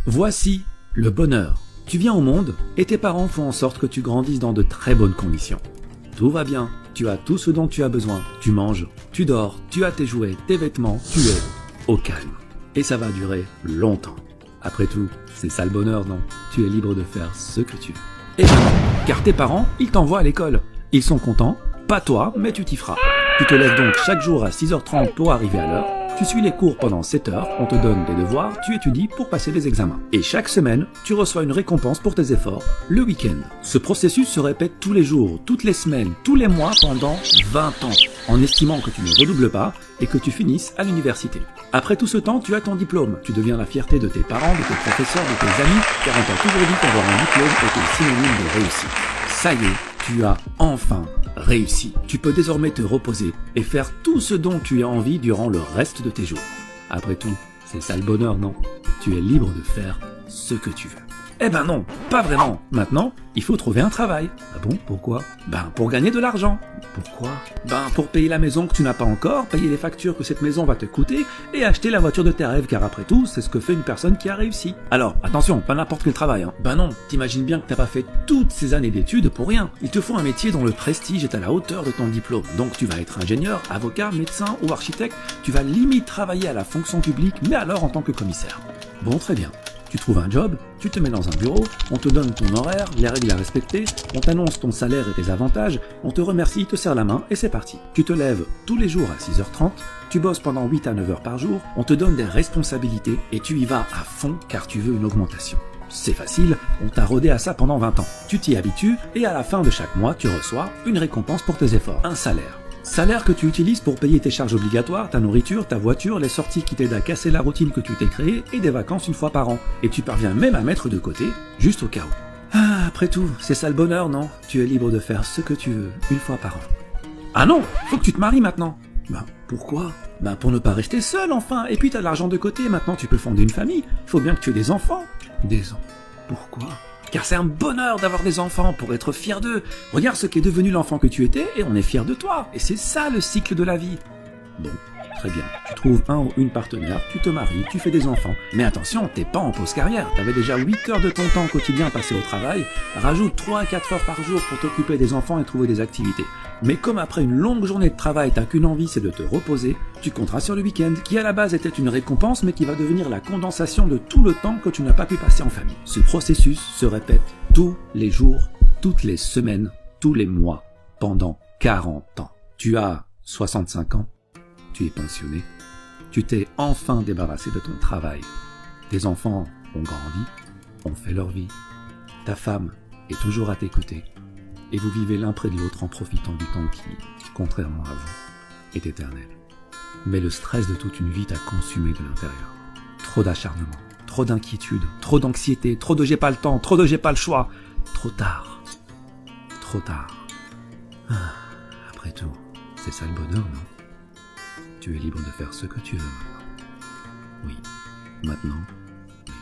Voici le bonheur. Tu viens au monde et tes parents font en sorte que tu grandisses dans de très bonnes conditions. Tout va bien, tu as tout ce dont tu as besoin. Tu manges, tu dors, tu as tes jouets, tes vêtements, tu es au calme. Et ça va durer longtemps. Après tout, c'est ça le bonheur, non? Tu es libre de faire ce que tu veux. Et ben non, car tes parents, ils t'envoient à l'école. Ils sont contents, pas toi, mais tu t'y feras. Tu te lèves donc chaque jour à 6h30 pour arriver à l'heure. Tu suis les cours pendant 7 heures, on te donne des devoirs, tu étudies pour passer des examens. Et chaque semaine, tu reçois une récompense pour tes efforts, le week-end. Ce processus se répète tous les jours, toutes les semaines, tous les mois pendant 20 ans, en estimant que tu ne redoubles pas et que tu finisses à l'université. Après tout ce temps, tu as ton diplôme. Tu deviens la fierté de tes parents, de tes professeurs, de tes amis, car on t'a toujours dit qu'avoir un diplôme était synonyme de réussite. Ça y est, tu as enfin réussi. Tu peux désormais te reposer et faire tout ce dont tu as envie durant le reste de tes jours. Après tout, c'est ça le bonheur, non? Tu es libre de faire ce que tu veux. Eh ben non, pas vraiment. Maintenant, il faut trouver un travail. Ah bon, pourquoi? Ben pour gagner de l'argent. Pourquoi? Ben pour payer la maison que tu n'as pas encore, payer les factures que cette maison va te coûter et acheter la voiture de tes rêves, car après tout, c'est ce que fait une personne qui a réussi. Alors, attention, pas n'importe quel travail, hein. Ben non, t'imagines bien que t'as pas fait toutes ces années d'études pour rien. Il te faut un métier dont le prestige est à la hauteur de ton diplôme. Donc tu vas être ingénieur, avocat, médecin ou architecte, tu vas limite travailler à la fonction publique, mais alors en tant que commissaire. Bon, très bien. Tu trouves un job, tu te mets dans un bureau, on te donne ton horaire, les règles à respecter, on t'annonce ton salaire et tes avantages, on te remercie, te serre la main et c'est parti. Tu te lèves tous les jours à 6h30, tu bosses pendant 8 à 9 heures par jour, on te donne des responsabilités et tu y vas à fond car tu veux une augmentation. C'est facile, on t'a rodé à ça pendant 20 ans. Tu t'y habitues et à la fin de chaque mois, tu reçois une récompense pour tes efforts, un salaire. Salaire que tu utilises pour payer tes charges obligatoires, ta nourriture, ta voiture, les sorties qui t'aident à casser la routine que tu t'es créée et des vacances une fois par an. Et tu parviens même à mettre de côté, juste au cas où. Ah, après tout, c'est ça le bonheur, non? Tu es libre de faire ce que tu veux, une fois par an. Ah non, faut que tu te maries maintenant. Ben, pourquoi? Ben, pour ne pas rester seul, enfin. Et puis t'as de l'argent de côté, maintenant tu peux fonder une famille. Il faut bien que tu aies des enfants. Des enfants? Pourquoi? Car c'est un bonheur d'avoir des enfants pour être fier d'eux. Regarde ce qu'est devenu l'enfant que tu étais et on est fier de toi. Et c'est ça le cycle de la vie. Bon, très bien. Tu trouves un ou une partenaire, tu te maries, tu fais des enfants. Mais attention, t'es pas en pause carrière. T'avais déjà 8 heures de ton temps quotidien passé au travail. Rajoute 3 à 4 heures par jour pour t'occuper des enfants et trouver des activités. Mais comme après une longue journée de travail, t'as qu'une envie, c'est de te reposer, tu compteras sur le week-end, qui à la base était une récompense, mais qui va devenir la condensation de tout le temps que tu n'as pas pu passer en famille. Ce processus se répète tous les jours, toutes les semaines, tous les mois, pendant 40 ans. Tu as 65 ans, tu es pensionné, tu t'es enfin débarrassé de ton travail. Tes enfants ont grandi, ont fait leur vie. Ta femme est toujours à tes côtés. Et vous vivez l'un près de l'autre en profitant du temps qui, contrairement à vous, est éternel. Mais le stress de toute une vie t'a consumé de l'intérieur. Trop d'acharnement, trop d'inquiétude, trop d'anxiété, trop de j'ai pas le temps, trop de j'ai pas le choix. Trop tard. Trop tard. Ah, après tout, c'est ça le bonheur, non? Tu es libre de faire ce que tu veux maintenant. Oui, maintenant, oui.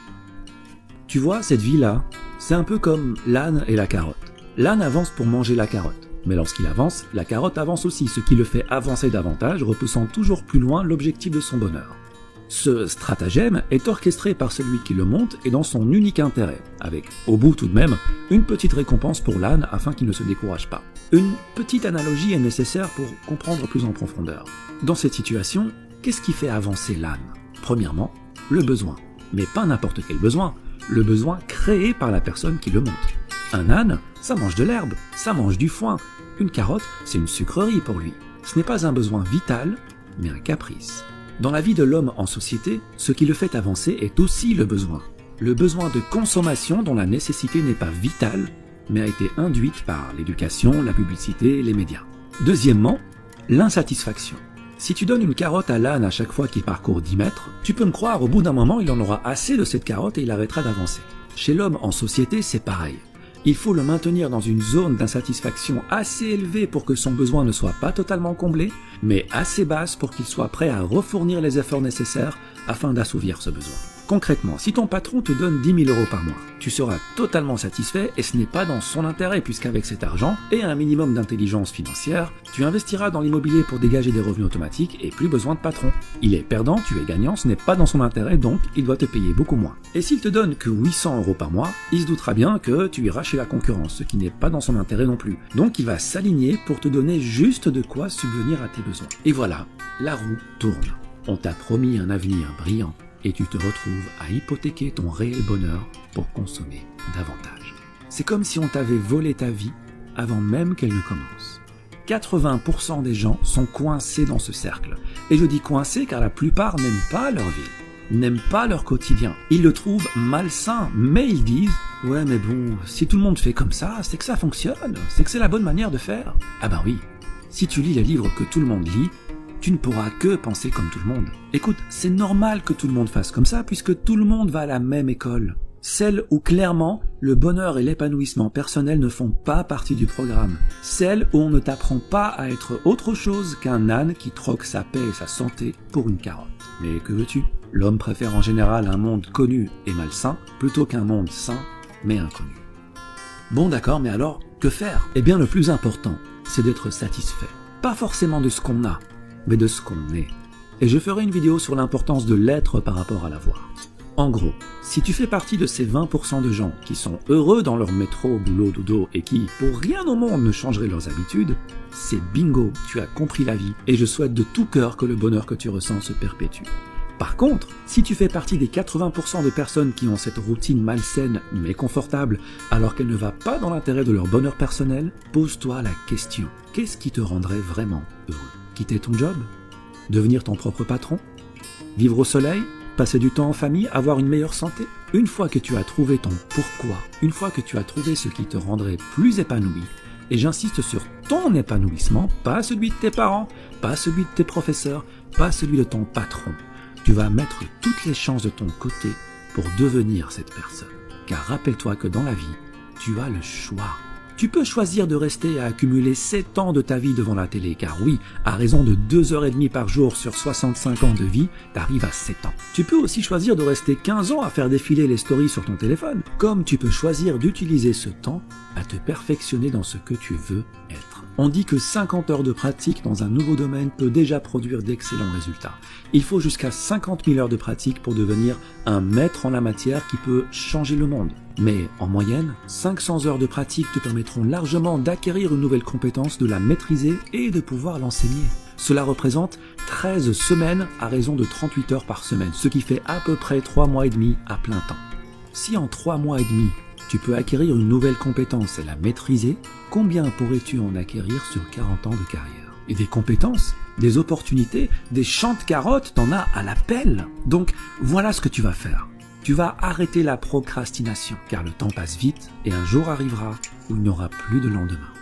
Tu vois, cette vie-là, c'est un peu comme l'âne et la carotte. L'âne avance pour manger la carotte, mais lorsqu'il avance, la carotte avance aussi, ce qui le fait avancer davantage, repoussant toujours plus loin l'objectif de son bonheur. Ce stratagème est orchestré par celui qui le monte et dans son unique intérêt, avec, au bout tout de même, une petite récompense pour l'âne afin qu'il ne se décourage pas. Une petite analogie est nécessaire pour comprendre plus en profondeur. Dans cette situation, qu'est-ce qui fait avancer l'âne? Premièrement, le besoin, mais pas n'importe quel besoin, le besoin créé par la personne qui le monte. Un âne, ça mange de l'herbe, ça mange du foin. Une carotte, c'est une sucrerie pour lui. Ce n'est pas un besoin vital, mais un caprice. Dans la vie de l'homme en société, ce qui le fait avancer est aussi le besoin. Le besoin de consommation dont la nécessité n'est pas vitale, mais a été induite par l'éducation, la publicité et les médias. Deuxièmement, l'insatisfaction. Si tu donnes une carotte à l'âne à chaque fois qu'il parcourt 10 mètres, tu peux me croire, au bout d'un moment, il en aura assez de cette carotte et il arrêtera d'avancer. Chez l'homme en société, c'est pareil. Il faut le maintenir dans une zone d'insatisfaction assez élevée pour que son besoin ne soit pas totalement comblé, mais assez basse pour qu'il soit prêt à refournir les efforts nécessaires afin d'assouvir ce besoin. Concrètement, si ton patron te donne 10 000 € par mois, tu seras totalement satisfait et ce n'est pas dans son intérêt puisqu'avec cet argent et un minimum d'intelligence financière, tu investiras dans l'immobilier pour dégager des revenus automatiques et plus besoin de patron. Il est perdant, tu es gagnant, ce n'est pas dans son intérêt donc il doit te payer beaucoup moins. Et s'il te donne que 800 € par mois, il se doutera bien que tu iras chez la concurrence, ce qui n'est pas dans son intérêt non plus. Donc il va s'aligner pour te donner juste de quoi subvenir à tes besoins. Et voilà, la roue tourne. On t'a promis un avenir brillant. Et tu te retrouves à hypothéquer ton réel bonheur pour consommer davantage. C'est comme si on t'avait volé ta vie avant même qu'elle ne commence. 80% des gens sont coincés dans ce cercle. Et je dis coincés car la plupart n'aiment pas leur vie, n'aiment pas leur quotidien. Ils le trouvent malsain, mais ils disent « Ouais mais bon, si tout le monde fait comme ça, c'est que ça fonctionne, c'est que c'est la bonne manière de faire. » Ah ben oui, si tu lis les livres que tout le monde lit, tu ne pourras que penser comme tout le monde. Écoute, c'est normal que tout le monde fasse comme ça puisque tout le monde va à la même école. Celle où clairement le bonheur et l'épanouissement personnel ne font pas partie du programme. Celle où on ne t'apprend pas à être autre chose qu'un âne qui troque sa paix et sa santé pour une carotte. Mais que veux-tu ? L'homme préfère en général un monde connu et malsain plutôt qu'un monde sain mais inconnu. Bon d'accord, mais alors, que faire ? Eh bien le plus important, c'est d'être satisfait. Pas forcément de ce qu'on a, mais de ce qu'on est. Et je ferai une vidéo sur l'importance de l'être par rapport à l'avoir. En gros, si tu fais partie de ces 20% de gens qui sont heureux dans leur métro, boulot, dodo et qui, pour rien au monde, ne changeraient leurs habitudes, c'est bingo, tu as compris la vie et je souhaite de tout cœur que le bonheur que tu ressens se perpétue. Par contre, si tu fais partie des 80% de personnes qui ont cette routine malsaine mais confortable alors qu'elle ne va pas dans l'intérêt de leur bonheur personnel, pose-toi la question, qu'est-ce qui te rendrait vraiment heureux ? Quitter ton job ? Devenir ton propre patron ? Vivre au soleil ? Passer du temps en famille ? Avoir une meilleure santé ? Une fois que tu as trouvé ton pourquoi, une fois que tu as trouvé ce qui te rendrait plus épanoui, et j'insiste sur ton épanouissement, pas celui de tes parents, pas celui de tes professeurs, pas celui de ton patron, tu vas mettre toutes les chances de ton côté pour devenir cette personne. Car rappelle-toi que dans la vie, tu as le choix. Tu peux choisir de rester à accumuler 7 ans de ta vie devant la télé, car oui, à raison de 2h30 par jour sur 65 ans de vie, t'arrives à 7 ans. Tu peux aussi choisir de rester 15 ans à faire défiler les stories sur ton téléphone, comme tu peux choisir d'utiliser ce temps à te perfectionner dans ce que tu veux être. On dit que 50 heures de pratique dans un nouveau domaine peut déjà produire d'excellents résultats. Il faut jusqu'à 50 000 heures de pratique pour devenir un maître en la matière qui peut changer le monde. Mais en moyenne, 500 heures de pratique te permettront largement d'acquérir une nouvelle compétence, de la maîtriser et de pouvoir l'enseigner. Cela représente 13 semaines à raison de 38 heures par semaine, ce qui fait à peu près 3 mois et demi à plein temps. Si en 3 mois et demi, tu peux acquérir une nouvelle compétence et la maîtriser, combien pourrais-tu en acquérir sur 40 ans de carrière ? Et des compétences, des opportunités, des champs de carottes, t'en as à l'appel. Donc voilà ce que tu vas faire. Tu vas arrêter la procrastination, car le temps passe vite et un jour arrivera où il n'y aura plus de lendemain.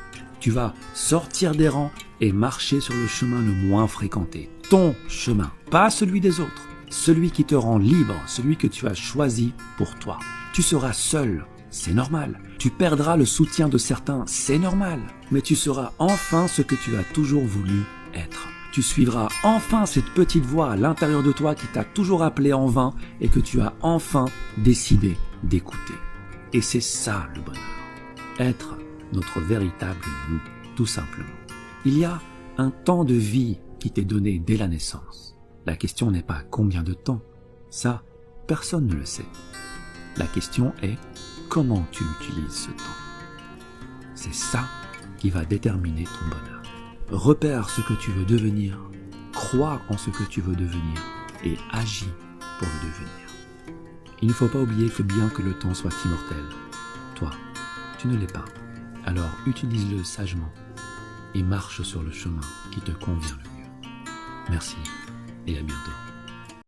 Tu vas sortir des rangs et marcher sur le chemin le moins fréquenté. Ton chemin, pas celui des autres. Celui qui te rend libre, celui que tu as choisi pour toi. Tu seras seul, c'est normal. Tu perdras le soutien de certains, c'est normal. Mais tu seras enfin ce que tu as toujours voulu être. Tu suivras enfin cette petite voix à l'intérieur de toi qui t'a toujours appelé en vain et que tu as enfin décidé d'écouter. Et c'est ça le bonheur. Être notre véritable nous, tout simplement. Il y a un temps de vie qui t'est donné dès la naissance. La question n'est pas combien de temps. Ça, personne ne le sait. La question est comment tu utilises ce temps. C'est ça qui va déterminer ton bonheur. Repère ce que tu veux devenir, crois en ce que tu veux devenir et agis pour le devenir. Il ne faut pas oublier que bien que le temps soit immortel, toi, tu ne l'es pas. Alors utilise-le sagement et marche sur le chemin qui te convient le mieux. Merci et à bientôt.